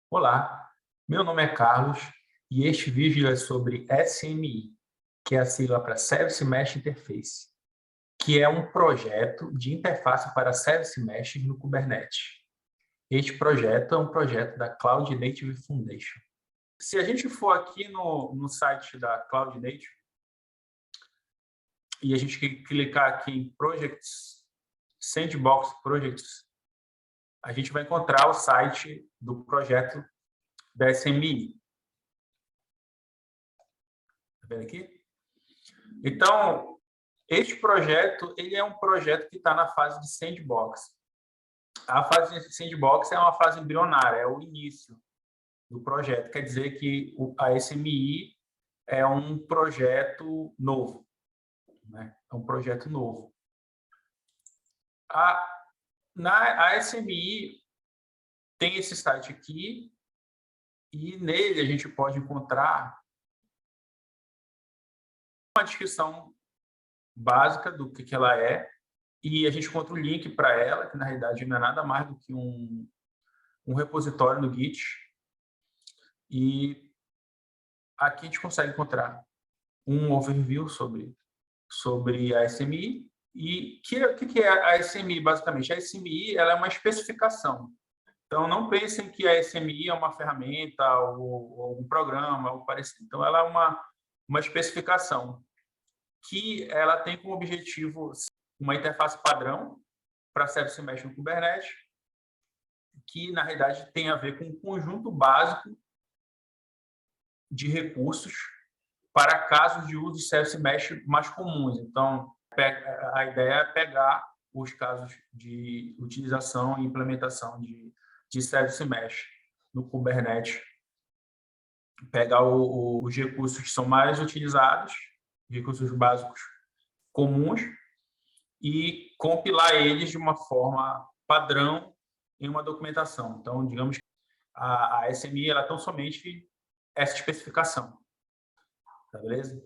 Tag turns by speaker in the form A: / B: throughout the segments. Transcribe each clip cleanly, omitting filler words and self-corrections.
A: Olá, meu nome é Carlos e este vídeo é sobre SMI, que é a sigla para Service Mesh Interface, que é um projeto de interface para Service Mesh no Kubernetes. Este projeto é um projeto da Cloud Native Foundation. Se a gente for aqui no site da Cloud Native e a gente clicar aqui em Projects, Sandbox Projects, a gente vai encontrar o site do projeto da SMI. Tá vendo aqui? Então, este projeto ele é um projeto que está na fase de sandbox. A fase de sandbox é uma fase embrionária, é o início do projeto. Quer dizer que a SMI é um projeto novo, né? É um projeto novo. A SMI tem esse site aqui e nele a gente pode encontrar uma descrição básica do que ela é, e a gente encontra o link para ela, que na realidade não é nada mais do que um repositório no Git. E aqui a gente consegue encontrar um overview sobre a SMI. E o que é a SMI, basicamente? A SMI ela é uma especificação. Então, não pensem que a SMI é uma ferramenta ou um programa ou parecido. Então, ela é uma especificação que ela tem como objetivo uma interface padrão para Service Mesh no Kubernetes, que, na realidade, tem a ver com um conjunto básico de recursos para casos de uso de Service Mesh mais comuns. Então, a ideia é pegar os casos de utilização e implementação de Service Mesh no Kubernetes, pegar os recursos que são mais utilizados, recursos básicos comuns, e compilar eles de uma forma padrão em uma documentação. Então, digamos que a SMI ela é tão somente essa especificação. Tá, beleza?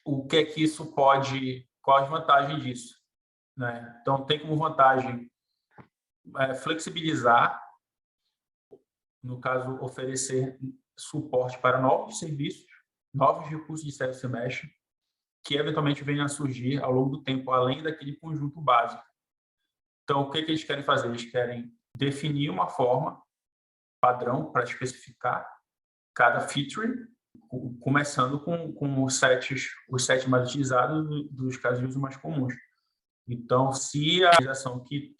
A: O que é que isso pode... Qual as vantagens disso? Né? Então, tem como vantagem flexibilizar, no caso, oferecer suporte para novos serviços, novos recursos de Service Mesh, que eventualmente venham a surgir ao longo do tempo, além daquele conjunto básico. Então, o que eles querem fazer? Eles querem definir uma forma padrão para especificar cada feature, começando com os sets mais utilizados dos casos de uso mais comuns. Então, se a organização que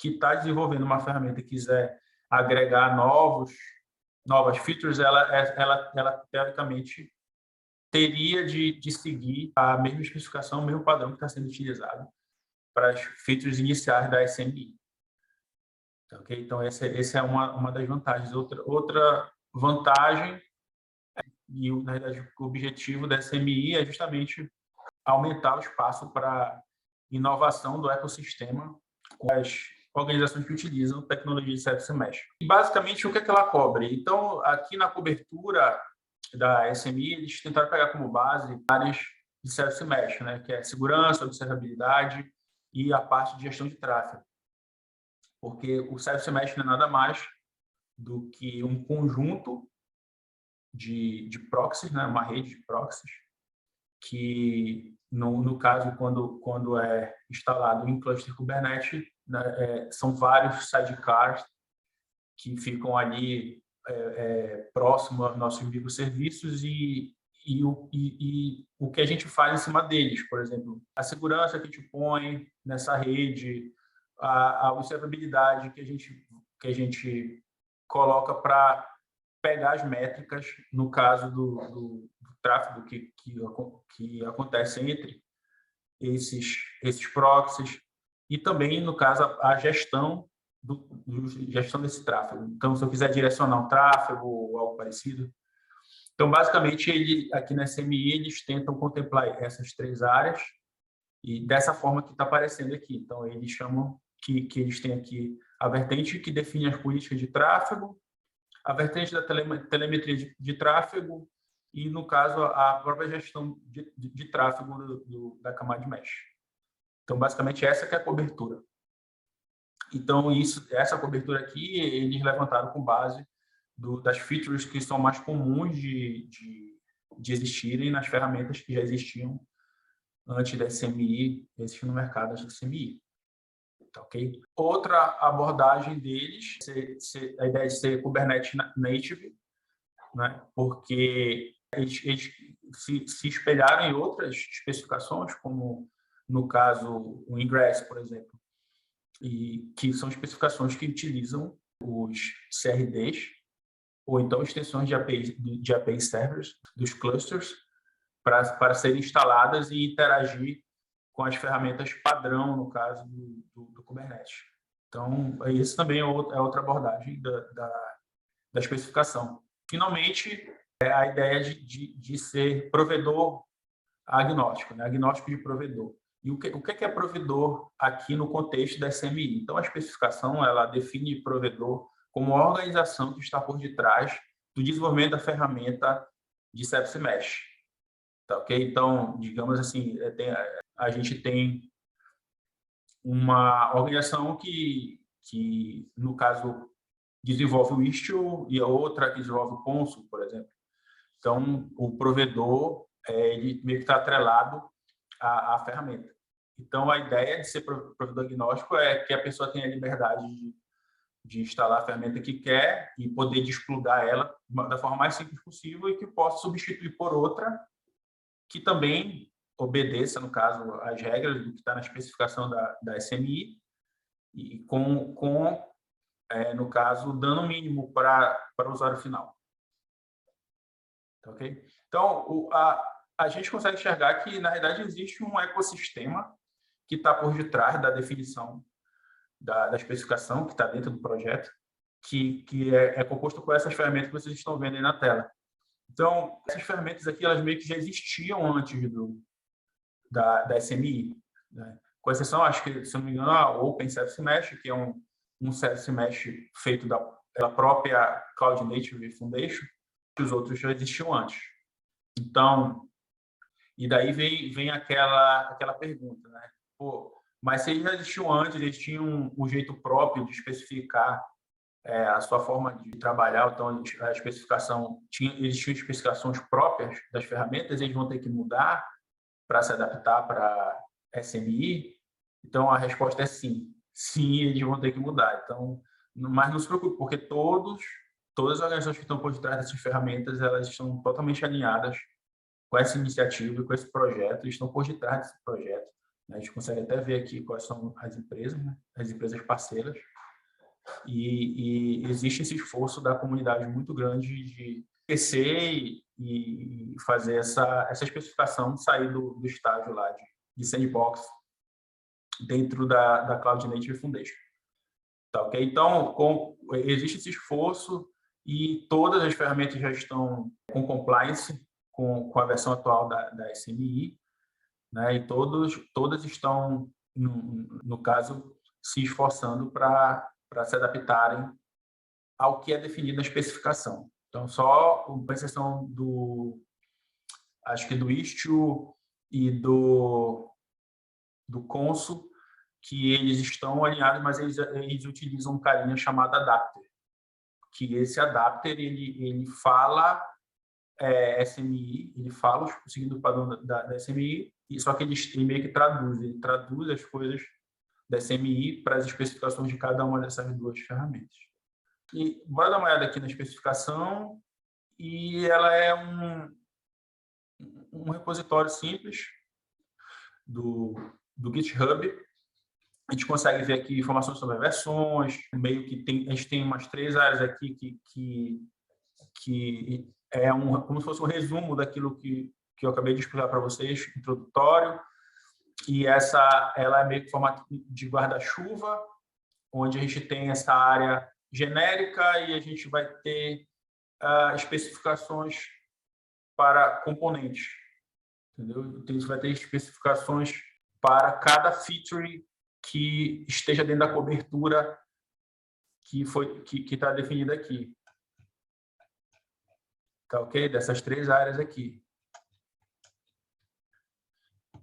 A: está desenvolvendo uma ferramenta quiser agregar novas features, ela teoricamente teria de seguir a mesma especificação, o mesmo padrão que está sendo utilizado para as features iniciais da SMI. Okay? Então, essa é uma das vantagens. Outra vantagem, e na verdade o objetivo da SMI é justamente aumentar o espaço para inovação do ecossistema com as organizações que utilizam tecnologia de Service Mesh. E, basicamente, o que ela cobre? Então, aqui na cobertura da SMI, eles tentaram pegar como base áreas de Service Mesh, né, que é segurança, observabilidade e a parte de gestão de tráfego. Porque o Service Mesh não é nada mais do que um conjunto de proxies, né, uma rede de proxies, que, no caso, quando é instalado em cluster Kubernetes, né, são vários sidecars que ficam ali próximo aos nossos microserviços e o que a gente faz em cima deles, por exemplo, a segurança que a gente põe nessa rede, a observabilidade que a gente coloca para pegar as métricas, no caso do tráfego que acontece entre esses proxies, e também, no caso, a gestão gestão desse tráfego. Então, se eu quiser direcionar um tráfego ou algo parecido. Então, basicamente, aqui na SMI, eles tentam contemplar essas três áreas e dessa forma que está aparecendo aqui. Então, eles chamam que eles têm aqui a vertente que define as políticas de tráfego, a vertente da telemetria de tráfego e, no caso, a própria gestão de tráfego da camada de mesh. Então, basicamente, essa que é a cobertura. Então, essa cobertura aqui, eles levantaram com base das features que são mais comuns de existirem nas ferramentas que já existiam antes da SMI existir no mercado da SMI. Tá, ok? Outra abordagem deles, a ideia de ser Kubernetes Native, né? Porque eles se espelharam em outras especificações, como, no caso, o Ingress, por exemplo, e que são especificações que utilizam os CRDs, ou então extensões de API servers, dos clusters, para serem instaladas e interagir com as ferramentas padrão, no caso do Kubernetes. Então, isso também é outra abordagem da especificação. Finalmente, a ideia de ser provedor agnóstico, né? Agnóstico de provedor. E o que é provedor aqui no contexto da SMI? Então, a especificação ela define provedor como a organização que está por detrás do desenvolvimento da ferramenta de Service Mesh. Tá, ok? Então, digamos assim, a gente tem uma organização que, no caso, desenvolve o Istio e a outra que desenvolve o Consul, por exemplo. Então, o provedor, ele meio que está atrelado à ferramenta. Então, a ideia de ser provedor agnóstico é que a pessoa tenha a liberdade de instalar a ferramenta que quer e poder desplugar ela da forma mais simples possível e que possa substituir por outra que também obedeça, no caso, às regras do que está na especificação da SMI e no caso, dano mínimo para o usuário final. Ok? Então, a gente consegue enxergar que, na realidade, existe um ecossistema que está por detrás da definição da especificação, que está dentro do projeto, que é composto por essas ferramentas que vocês estão vendo aí na tela. Então, essas ferramentas aqui, elas meio que já existiam antes da SMI, né? Com exceção, acho que, se não me engano, a Open Service Mesh, que é um Service Mesh feito pela própria Cloud Native Foundation, que os outros já existiam antes. Então, e daí vem aquela pergunta, né? Pô, mas se eles já existiam antes, eles tinham um jeito próprio de especificar a sua forma de trabalhar, então a especificação eles tinham especificações próprias das ferramentas, eles vão ter que mudar para se adaptar para SMI. Então a resposta é sim, sim, eles vão ter que mudar. Então, mas não se preocupe, porque todas as organizações que estão por detrás dessas ferramentas, elas estão totalmente alinhadas com essa iniciativa, com esse projeto, e estão por detrás desse projeto. A gente consegue até ver aqui quais são as empresas, né? As empresas parceiras, e existe esse esforço da comunidade muito grande de crescer e fazer essa especificação sair do estágio lá de sandbox dentro da Cloud Native Foundation. Tá, ok? Então, existe esse esforço e todas as ferramentas já estão com compliance com a versão atual da SMI, né? E todas estão, no caso, se esforçando para se adaptarem ao que é definido na especificação. Então, só com exceção acho que do Istio e do Consul, que eles estão alinhados, mas eles utilizam um carinha chamado adapter, que esse adapter ele fala SMI, ele fala seguindo o padrão da SMI, só que ele meio que ele traduz as coisas da SMI para as especificações de cada uma dessas duas ferramentas. E bora dar uma olhada aqui na especificação, e ela é um repositório simples do GitHub. A gente consegue ver aqui informações sobre versões, meio que a gente tem umas 3 áreas aqui que é como se fosse um resumo daquilo que eu acabei de explicar para vocês, introdutório, e ela é meio que formato de guarda-chuva, onde a gente tem essa área genérica e a gente vai ter especificações para componentes, entendeu? Então, você vai ter especificações para cada feature que esteja dentro da cobertura que está definida aqui. Tá, ok? Dessas 3 áreas aqui.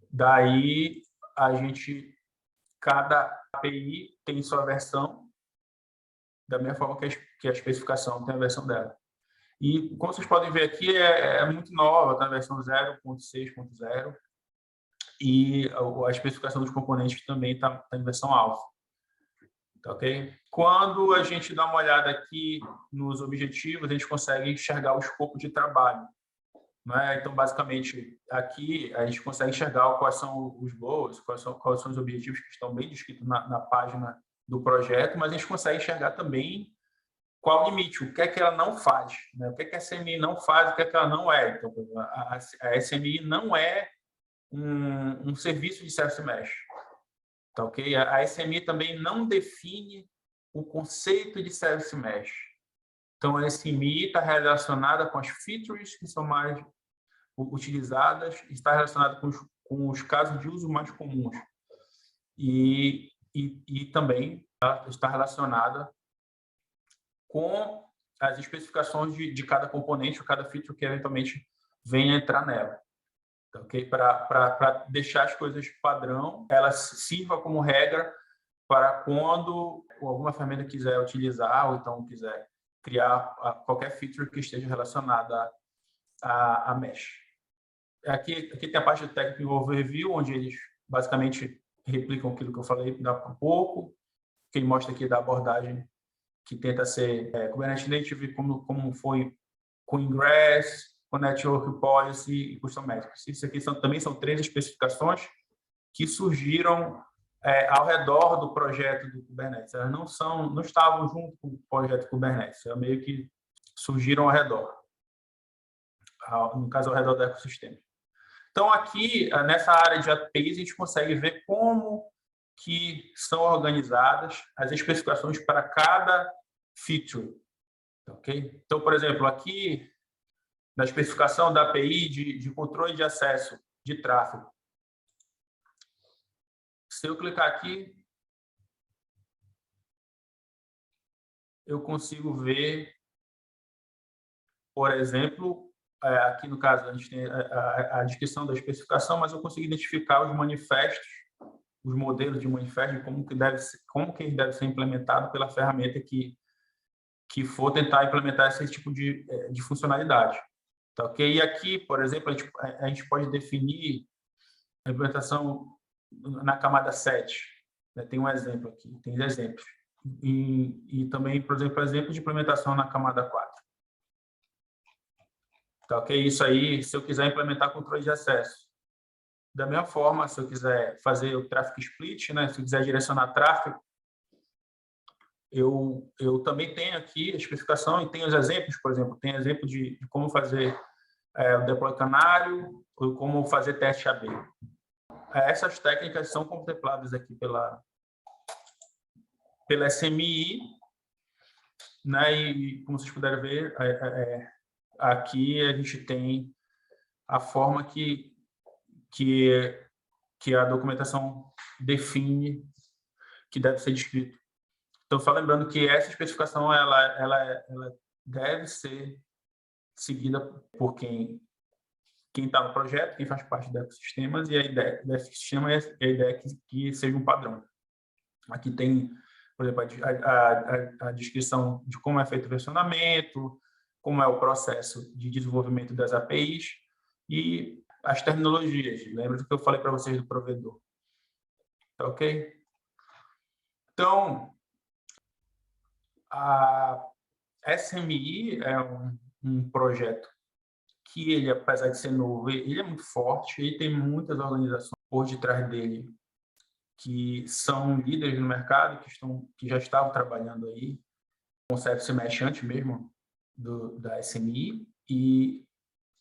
A: Daí, a gente cada API tem sua versão, da mesma forma que a especificação tem a versão dela. E, como vocês podem ver aqui, é muito nova, está na versão 0.6.0, e a especificação dos componentes também está em versão alfa. Ok? Quando a gente dá uma olhada aqui nos objetivos, a gente consegue enxergar o escopo de trabalho. Não é? Então, basicamente, aqui a gente consegue enxergar quais são os goals, quais são os objetivos que estão bem descritos na página do projeto, mas a gente consegue enxergar também qual o limite, o que é que ela não faz, né? O que é que a SMI não faz, o que é que ela não é. Então, a SMI não é um serviço de Service Mesh. Tá, ok? A SMI também não define o conceito de Service Mesh. Então, a SMI está relacionada com as features que são mais utilizadas, está relacionada com os casos de uso mais comuns. E também está relacionada com as especificações de cada componente ou cada feature que eventualmente venha entrar nela. Okay? Para deixar as coisas padrão, ela sirva como regra para quando alguma ferramenta quiser utilizar ou então quiser criar qualquer feature que esteja relacionada a Mesh. Aqui tem a parte de Technical Overview, onde eles basicamente replicam aquilo que eu falei há pouco, que ele mostra aqui da abordagem que tenta ser Kubernetes Native, como foi com Ingress, com Network Policy e Custom Metrics. Isso aqui também são 3 especificações que surgiram ao redor do projeto do Kubernetes. Elas não estavam junto com o projeto Kubernetes, elas meio que surgiram ao redor, no caso, ao redor do ecossistema. Então, aqui, nessa área de APIs, a gente consegue ver como que são organizadas as especificações para cada feature. Okay? Então, por exemplo, aqui, na especificação da API de controle de acesso de tráfego, se eu clicar aqui, eu consigo ver, por exemplo, aqui no caso, a gente tem a descrição da especificação, mas eu consigo identificar os manifestos, os modelos de manifesto, como que ele deve ser implementado pela ferramenta que for tentar implementar esse tipo de funcionalidade. Tá, ok? E aqui, por exemplo, a gente pode definir a implementação na camada 7. Né? Tem um exemplo aqui, tem exemplos. E também, por exemplo de implementação na camada 4. Tá, ok? Isso aí, se eu quiser implementar controle de acesso. Da mesma forma, se eu quiser fazer o tráfego split, né? Se eu quiser direcionar tráfego, eu também tenho aqui a especificação e tenho os exemplos, por exemplo, tem exemplo de como fazer o deploy canário, ou como fazer teste AB. Essas técnicas são contempladas aqui pela SMI, né? E como vocês puderam ver, aqui a gente tem a forma que a documentação define que deve ser descrito. Então, só lembrando que essa especificação ela deve ser seguida por quem está no projeto, quem faz parte do ecossistema, e a ideia desse sistema é a ideia que seja um padrão. Aqui tem, por exemplo, a descrição de como é feito o versionamento, como é o processo de desenvolvimento das APIs e as terminologias. Lembra do que eu falei para vocês do provedor? Tá ok? Então, a SMI é um projeto que ele, apesar de ser novo, ele é muito forte, ele tem muitas organizações por detrás dele que são líderes no mercado, que já estavam trabalhando aí com Service Mesh antes mesmo da SMI, e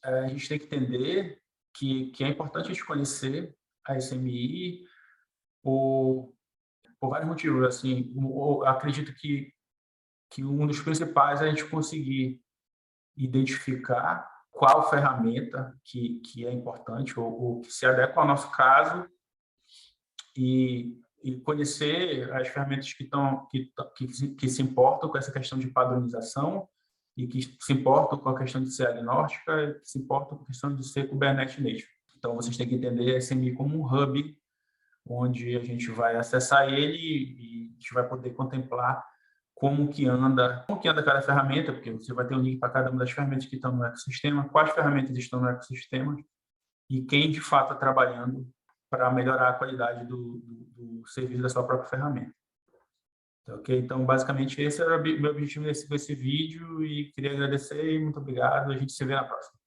A: a gente tem que entender que é importante a gente conhecer a SMI por vários motivos. Assim, eu acredito que um dos principais é a gente conseguir identificar qual ferramenta que é importante ou que se adequa ao nosso caso e conhecer as ferramentas que se importam com essa questão de padronização e que se importam com a questão de ser agnóstica e que se importam com a questão de ser Kubernetes Native. Então, vocês têm que entender a SMI como um hub onde a gente vai acessar ele e a gente vai poder contemplar como que anda cada ferramenta, porque você vai ter um link para cada uma das ferramentas que estão no ecossistema, quais ferramentas estão no ecossistema e quem de fato está trabalhando para melhorar a qualidade do serviço da sua própria ferramenta. Tá, ok? Então, basicamente, esse era o meu objetivo nesse vídeo e queria agradecer e muito obrigado. A gente se vê na próxima.